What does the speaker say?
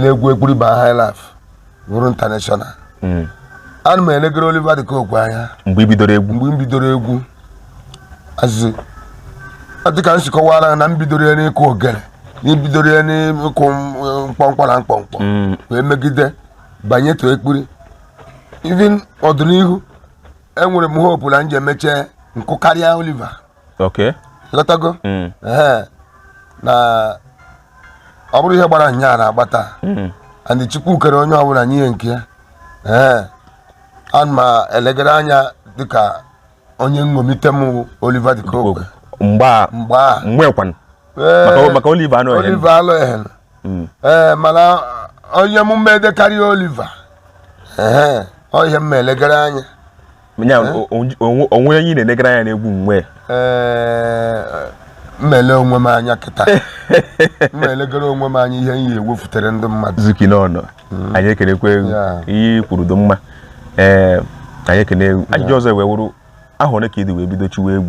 egwu ekpuri ba high life bụrụ international ana m elegere Oliver De Coque anya mgbe mbidoro egwu azị dịka nsikọwara na mbidoro ya n'ịkụ ogere n'ibidoro ya n'ịkụ mkpọmkpọ na mkpọmkpọ wee megide banye to ekpuri even ọdịnihu enwere m hope na nje emeche nkụ karịa Oliver. Ịghọtago na ọ bụrụ ihe gbara nya na-agbata and Chukwu kere onye ọbụla nye nke ya ana m elegere anya dịka onye nṅomite m Oliver De Coque maka Oliver alụghị mana onye m mmede karịa Oliver ọ ihe m elegere anya onwe onye na-elegere anya n'egwu mgbe mmele onwe m anya kịta mmelegere onwe m anya ihe nye ewefutere ndị mmadụ zuki n'ọnọ anyị ekenekwe ihe kwuru do mma anyị ekene ajụjụ ọzọ wee wụrụ ahụ ole ka ịdị wee bido chiwe egwu